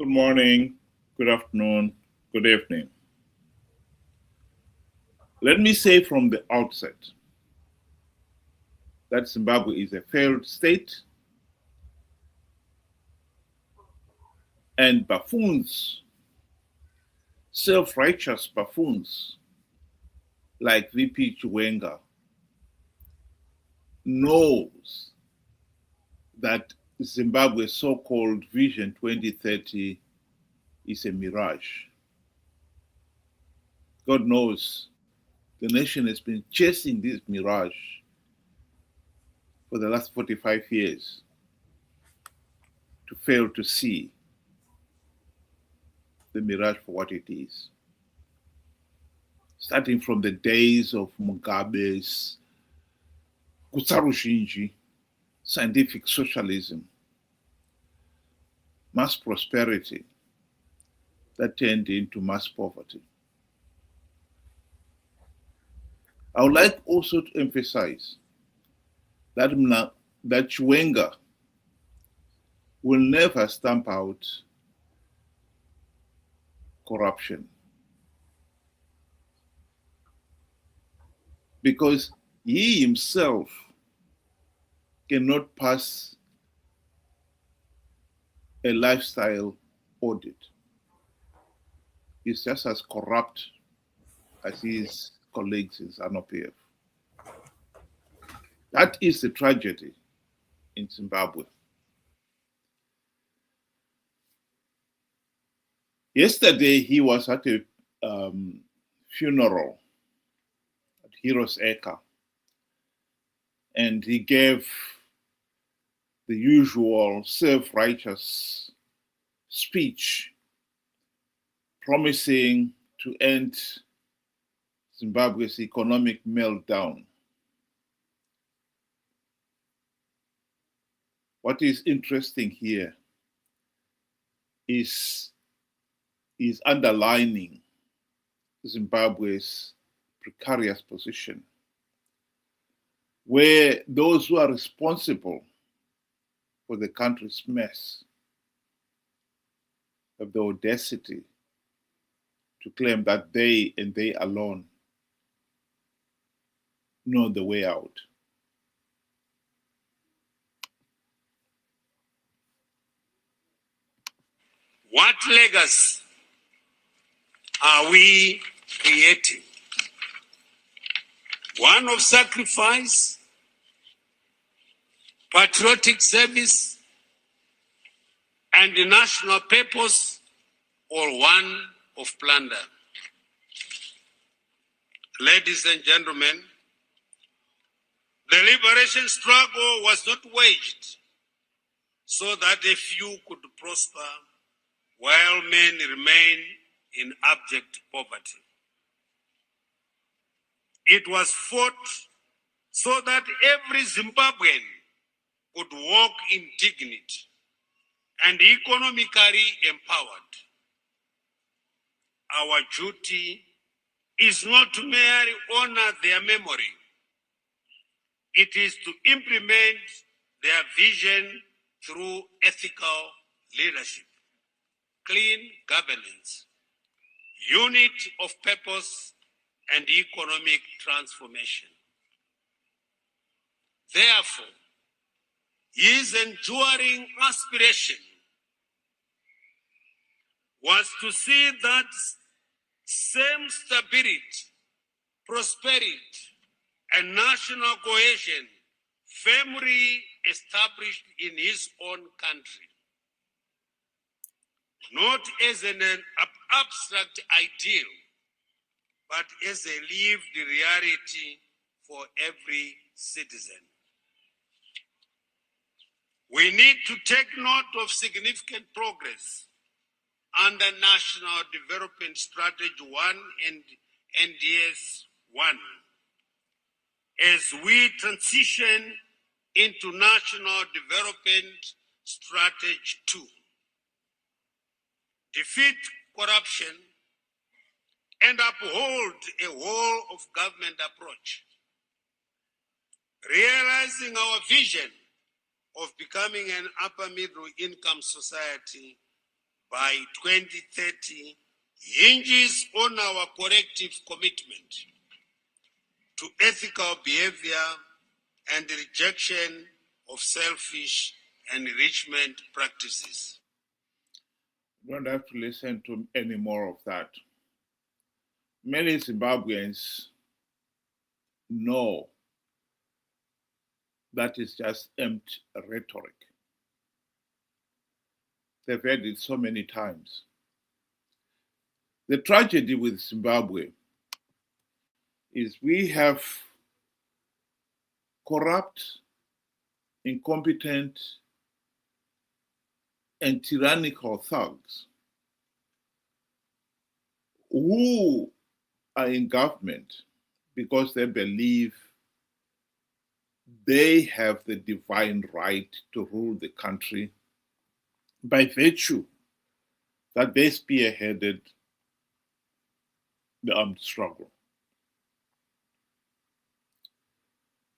morning, good afternoon, good evening. Let me say from the outset that Zimbabwe is a failed state and buffoons, self-righteous buffoons like VP Chiwenga knows that Zimbabwe's so-called Vision 2030 is a mirage. God knows the nation has been chasing this mirage for the last 45 years to fail to see the mirage for what it is. Starting from the days of Mugabe's Kutsarushinji, scientific socialism, mass prosperity that turned into mass poverty. I would like also to emphasize that Chiwenga will never stamp out corruption because he himself cannot pass a lifestyle audit. He's just as corrupt as his colleagues in ZANU-PF. That is the tragedy in Zimbabwe. Yesterday, he was at a funeral at Heroes Eka, and he gave the usual self-righteous speech promising to end Zimbabwe's economic meltdown. What is interesting here is underlining Zimbabwe's precarious position, where those who are responsible for the country's mess have the audacity to claim that they and they alone know the way out. What legacy are we creating? One of sacrifice, patriotic service, and the national purpose, or one of plunder? Ladies and gentlemen, the liberation struggle was not waged so that a few could prosper while men remain in abject poverty. It was fought so that every Zimbabwean could walk in dignity and economically empowered. Our duty is not to merely honor their memory. It is to implement their vision through ethical leadership, clean governance, unity of purpose, and economic transformation. Therefore, his enduring aspiration was to see that same stability, prosperity, and national cohesion firmly established in his own country, not as an abstract ideal, but as a lived reality for every citizen. We need to take note of significant progress under National Development Strategy 1 and NDS 1 as we transition into National Development Strategy 2. Defeat corruption and uphold a whole of government approach, realizing our vision of becoming an upper middle income society by 2030 hinges on our collective commitment to ethical behavior and the rejection of selfish enrichment practices. You don't have to listen to any more of that. Many Zimbabweans know that is just empty rhetoric. They've heard it so many times. The tragedy with Zimbabwe is we have corrupt, incompetent, and tyrannical thugs who are in government because they believe they have the divine right to rule the country by virtue that they spearheaded the armed struggle.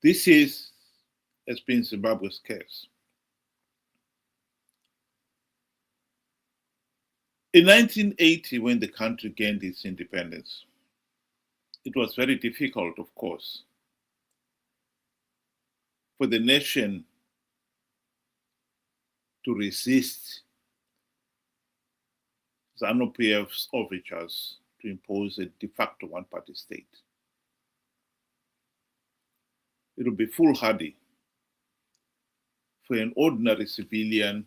This has been Zimbabwe's case. In 1980, when the country gained its independence, it was very difficult, of course, for the nation to resist ZANU-PF's overtures to impose a de facto one-party state. It would be foolhardy for an ordinary civilian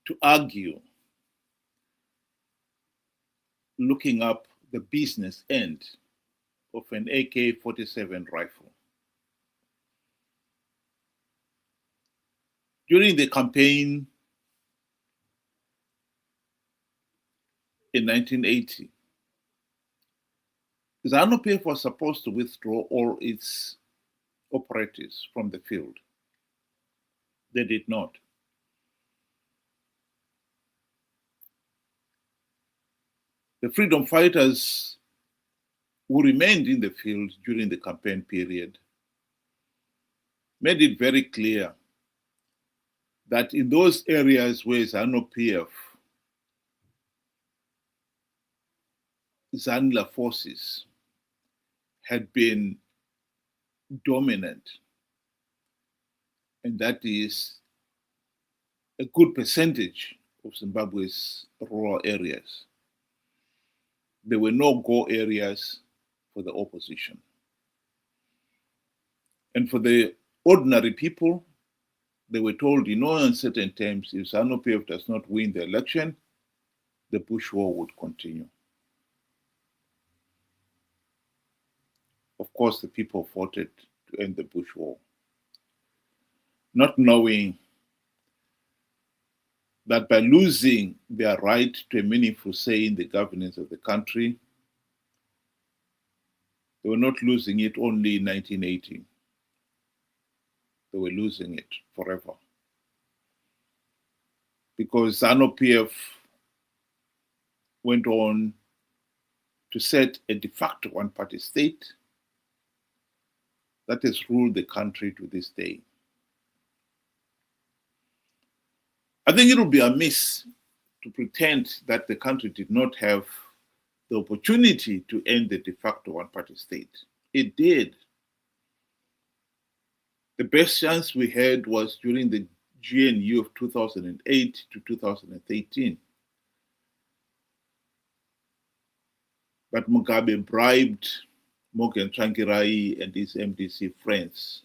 to argue looking up the business end of an AK-47 rifle. During the campaign in 1980, ZANU-PF was supposed to withdraw all its operatives from the field. They did not. The freedom fighters who remained in the field during the campaign period made it very clear that in those areas where ZANU-PF, Zanla forces had been dominant, and that is a good percentage of Zimbabwe's rural areas, there were no-go areas for the opposition. And for the ordinary people, they were told in no uncertain terms, if ZANU-PF does not win the election, the Bush war would continue. Of course, the people voted to end the Bush war, not knowing that by losing their right to a meaningful say in the governance of the country, they were not losing it only in 1980. They were losing it forever. Because ZANU-PF went on to set a de facto one-party state that has ruled the country to this day. I think it would be amiss to pretend that the country did not have the opportunity to end the de facto one-party state. It did. The best chance we had was during the GNU of 2008 to 2013. But Mugabe bribed Morgan Tsvangirai and his MDC friends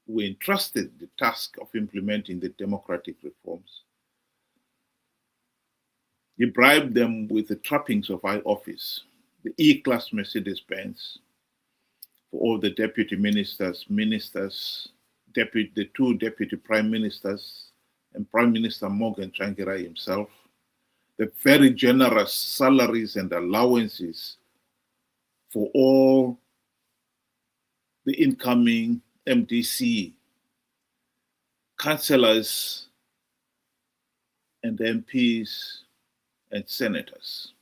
who were entrusted the task of implementing the democratic reforms. He bribed them with the trappings of high office, the E-class Mercedes-Benz, for all the deputy ministers, the two deputy prime ministers, and Prime Minister Morgan Tsvangirai himself, the very generous salaries and allowances for all the incoming MDC, councillors, and MPs and senators.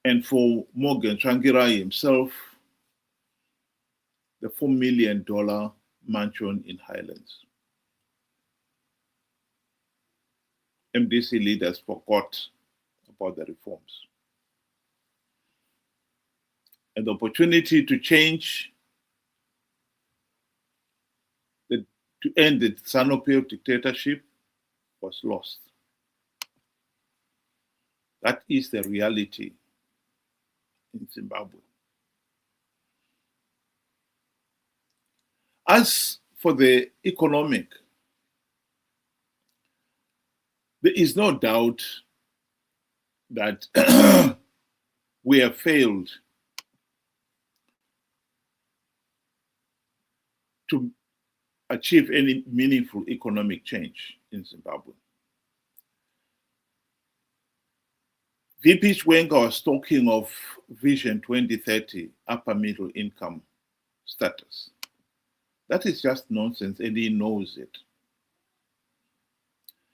And for Morgan Tsvangirai himself, the $4 million mansion in Highlands. MDC leaders forgot about the reforms. And the opportunity to change, to end the ZANU-PF dictatorship was lost. That is the reality in Zimbabwe. As for the economic, there is no doubt that we have failed to achieve any meaningful economic change in Zimbabwe. VP Chiwenga was talking of Vision 2030, upper middle income status. That is just nonsense, and he knows it.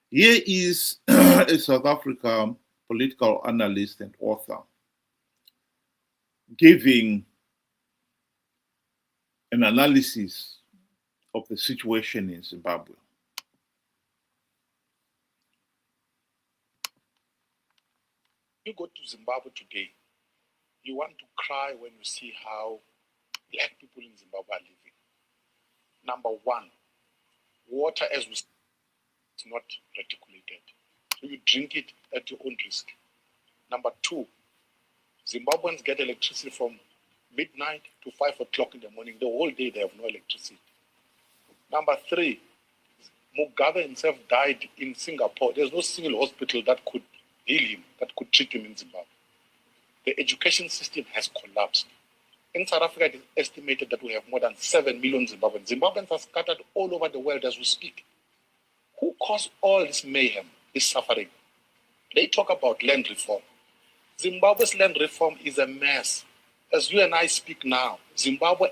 Here is a South African political analyst and author giving an analysis of the situation in Zimbabwe. You go to Zimbabwe today, you want to cry when you see how black people in Zimbabwe are living. Number one, water as we speak is not reticulated. So you drink it at your own risk. Number two, Zimbabweans get electricity from midnight to 5 o'clock in the morning. The whole day they have no electricity. Number three, Mugabe himself died in Singapore. There's no single hospital that could heal him, that could treat him in Zimbabwe. The education system has collapsed. In South Africa, it is estimated that we have more than 7 million Zimbabweans. Zimbabweans are scattered all over the world as we speak. Who caused all this mayhem, this suffering? They talk about land reform. Zimbabwe's land reform is a mess. As you and I speak now, Zimbabwe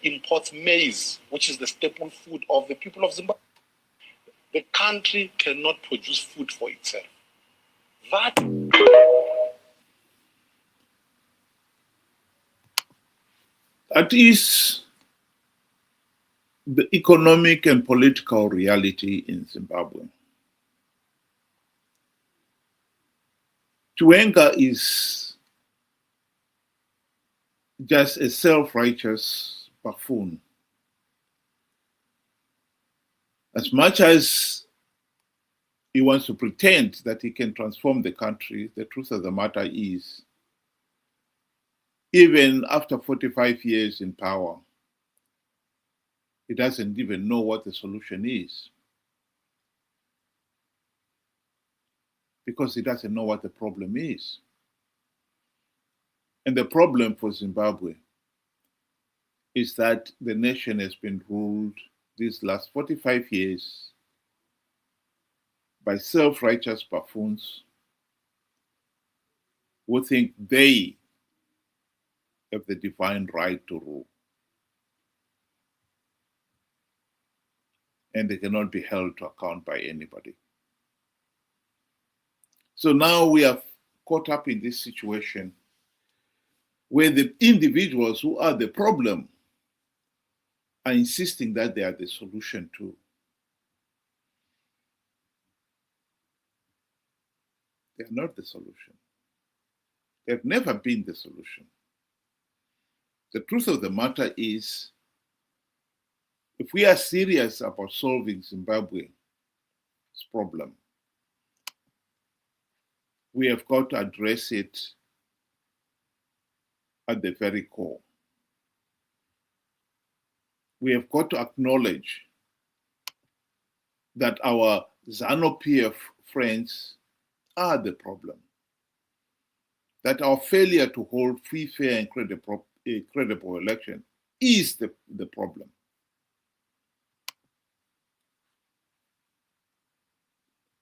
imports maize, which is the staple food of the people of Zimbabwe. The country cannot produce food for itself. That is the economic and political reality in Zimbabwe. Chiwenga is just a self-righteous buffoon. As much as he wants to pretend that he can transform the country, the truth of the matter is, even after 45 years in power, he doesn't even know what the solution is. Because he doesn't know what the problem is. And the problem for Zimbabwe is that the nation has been ruled these last 45 years by self-righteous buffoons who think they have the divine right to rule. And they cannot be held to account by anybody. So now we are caught up in this situation where the individuals who are the problem are insisting that they are the solution too. They are not the solution. They have never been the solution. The truth of the matter is, if we are serious about solving Zimbabwe's problem, we have got to address it at the very core. We have got to acknowledge that our ZANU-PF friends are the problem. That our failure to hold free, fair, and credible election is the problem.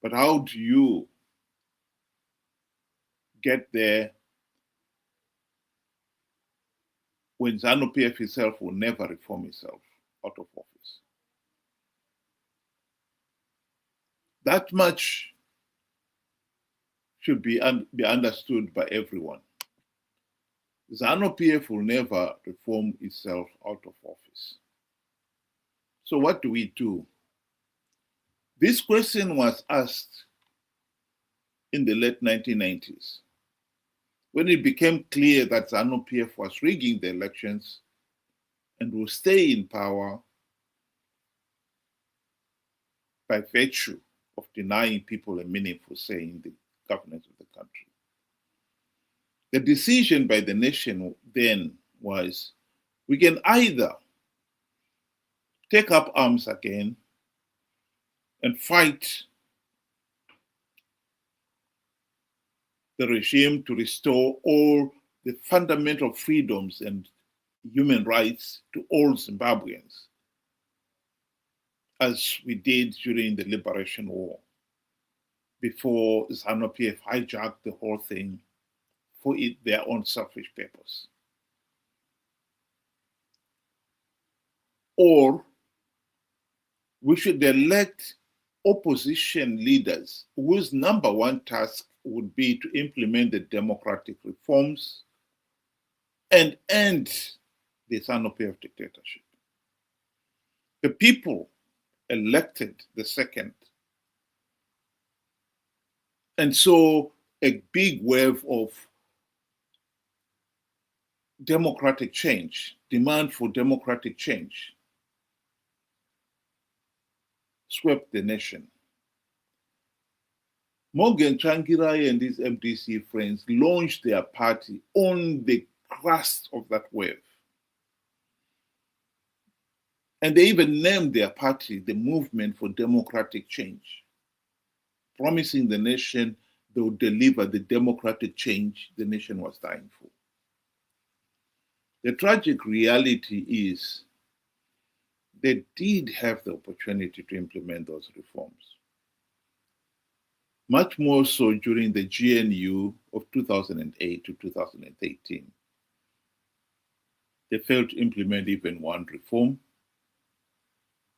But how do you get there when ZANU-PF itself will never reform itself out of office? That much should be understood by everyone. ZANU-PF will never reform itself out of office. So what do we do? This question was asked in the late 1990s, when it became clear that ZANU-PF was rigging the elections and will stay in power by virtue of denying people a meaningful say in the governance of the country. The decision by the nation then was, we can either take up arms again and fight the regime to restore all the fundamental freedoms and human rights to all Zimbabweans, as we did during the Liberation War, before ZANU-PF hijacked the whole thing for their own selfish purpose. Or we should elect opposition leaders whose number one task would be to implement the democratic reforms and end the ZANU-PF dictatorship. The people elected the second. And so a big wave of democratic change, demand for democratic change, swept the nation. Morgan Tsvangirai and his MDC friends launched their party on the crust of that wave. And they even named their party the Movement for Democratic Change, promising the nation they would deliver the democratic change the nation was dying for. The tragic reality is they did have the opportunity to implement those reforms. Much more so during the GNU of 2008 to 2018. They failed to implement even one reform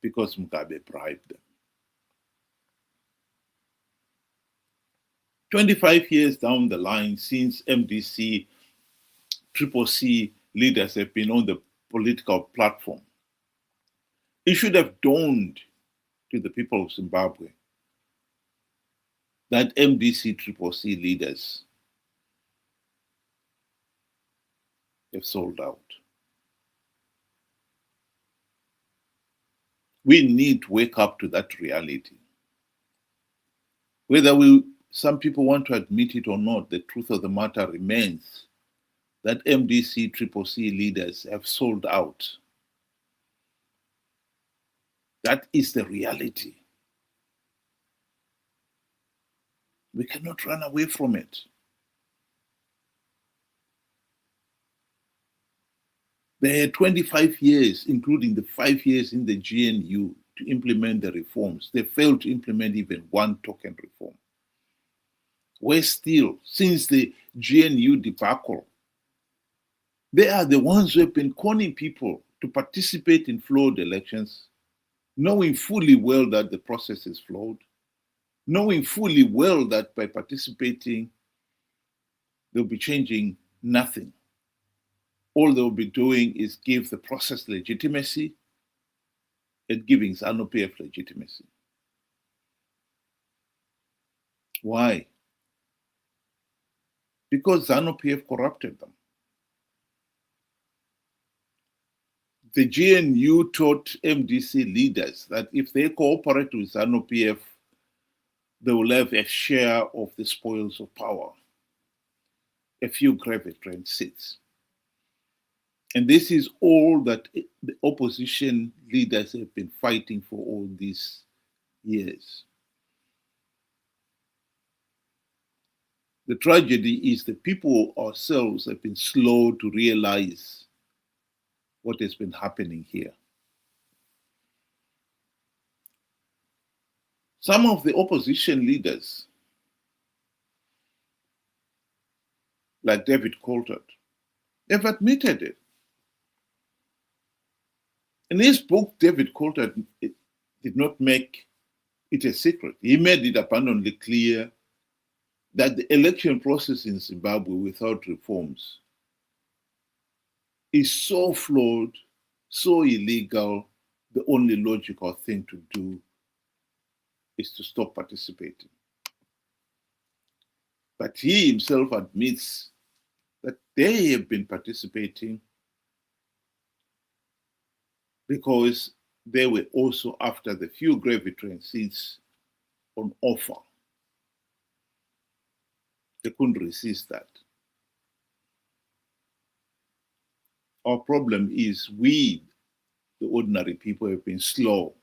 because Mugabe bribed them. 25 years down the line, since MDC, CCC leaders have been on the political platform, it should have dawned to the people of Zimbabwe that MDC, CCC leaders have sold out. We need to wake up to that reality. Whether some people want to admit it or not, the truth of the matter remains that MDC, CCC leaders have sold out. That is the reality. We cannot run away from it. They had 25 years, including the 5 years in the GNU, to implement the reforms. They failed to implement even one token reform. We're still, since the GNU debacle, they are the ones who have been conning people to participate in flawed elections, knowing fully well that the process is flawed, knowing fully well that by participating, they'll be changing nothing. All they'll be doing is give the process legitimacy and giving ZANU-PF legitimacy. Why? Because ZANU-PF corrupted them. The GNU taught MDC leaders that if they cooperate with ZANU-PF, they will have a share of the spoils of power, a few gravitrans seats. And this is all that the opposition leaders have been fighting for all these years. The tragedy is the people ourselves have been slow to realize what has been happening here. Some of the opposition leaders, like David Coulthard, have admitted it. In his book, David Coulthard did not make it a secret. He made it abundantly clear that the election process in Zimbabwe without reforms is so flawed, so illegal, the only logical thing to do is to stop participating. But he himself admits that they have been participating because they were also after the few gravity seats on offer. They couldn't resist that. Our problem is we, the ordinary people, have been slow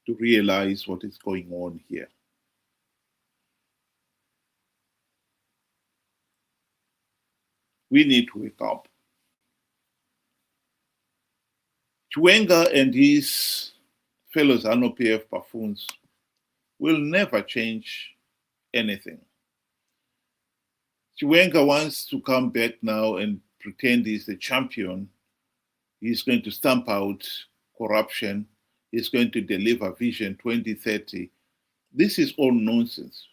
to realize what is going on here. We need to wake up. Chiwenga and his fellow ZANU-PF buffoons will never change anything. Chiwenga wants to come back now and pretend he's the champion. He's going to stamp out corruption. He's going to deliver Vision 2030. This is all nonsense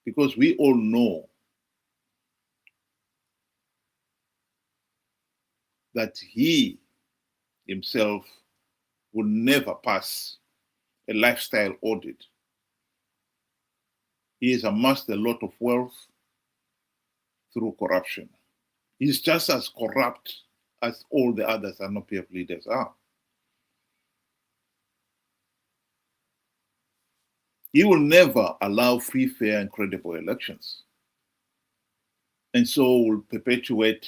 because we all know that he himself will never pass a lifestyle audit. He has amassed a lot of wealth through corruption. He's just as corrupt as all the other ZANU-PF leaders are. He will never allow free, fair, and credible elections. And so will perpetuate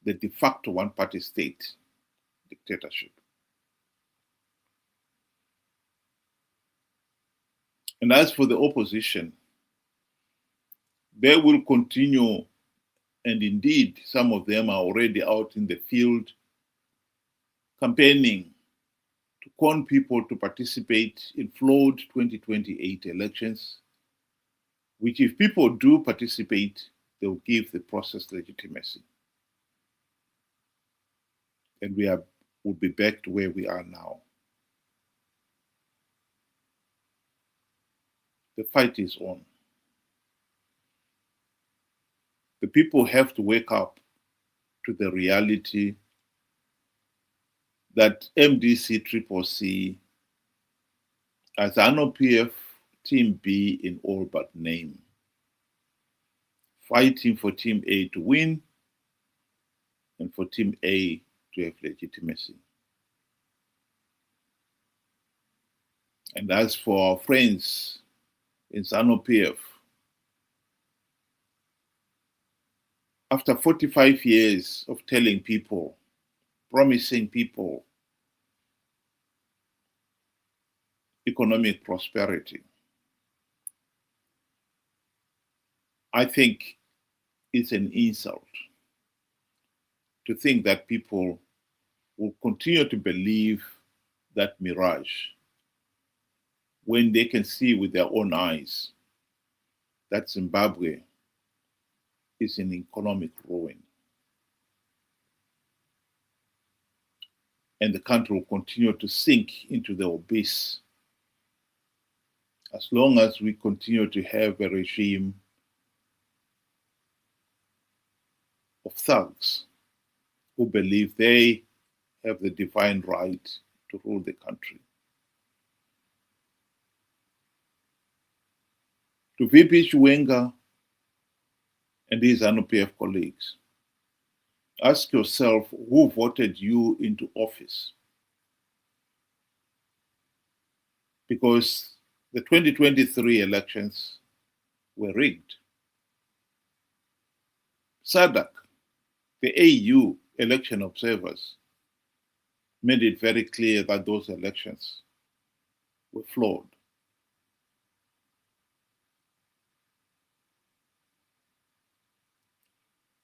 the de facto one-party state dictatorship. And as for the opposition, they will continue, and indeed some of them are already out in the field campaigning to con people to participate in flawed 2028 elections, which if people do participate, they will give the process legitimacy. And we'll be back to where we are now. The fight is on. The people have to wake up to the reality that MDC-CCC as ZANU-PF Team B in all but name, fighting for Team A to win and for Team A to have legitimacy. And as for our friends in ZANU-PF, after 45 years of telling people, promising people economic prosperity, I think it's an insult to think that people will continue to believe that mirage when they can see with their own eyes that Zimbabwe is in economic ruin. And the country will continue to sink into the abyss as long as we continue to have a regime of thugs who believe they have the divine right to rule the country. To VP Chiwenga and his ZANU-PF colleagues, ask yourself who voted you into office. Because the 2023 elections were rigged. SADC, the AU election observers, made it very clear that those elections were flawed.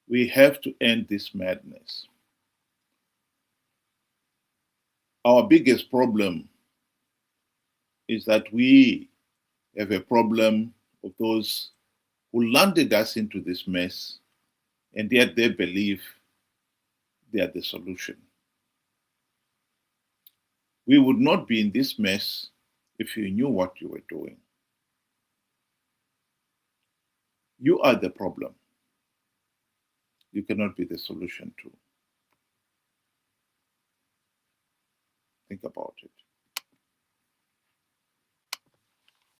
We have to end this madness. Our biggest problem is that we have a problem of those who landed us into this mess, and yet they believe they are the solution. We would not be in this mess if you knew what you were doing. You are the problem. You cannot be the solution too. Think about it.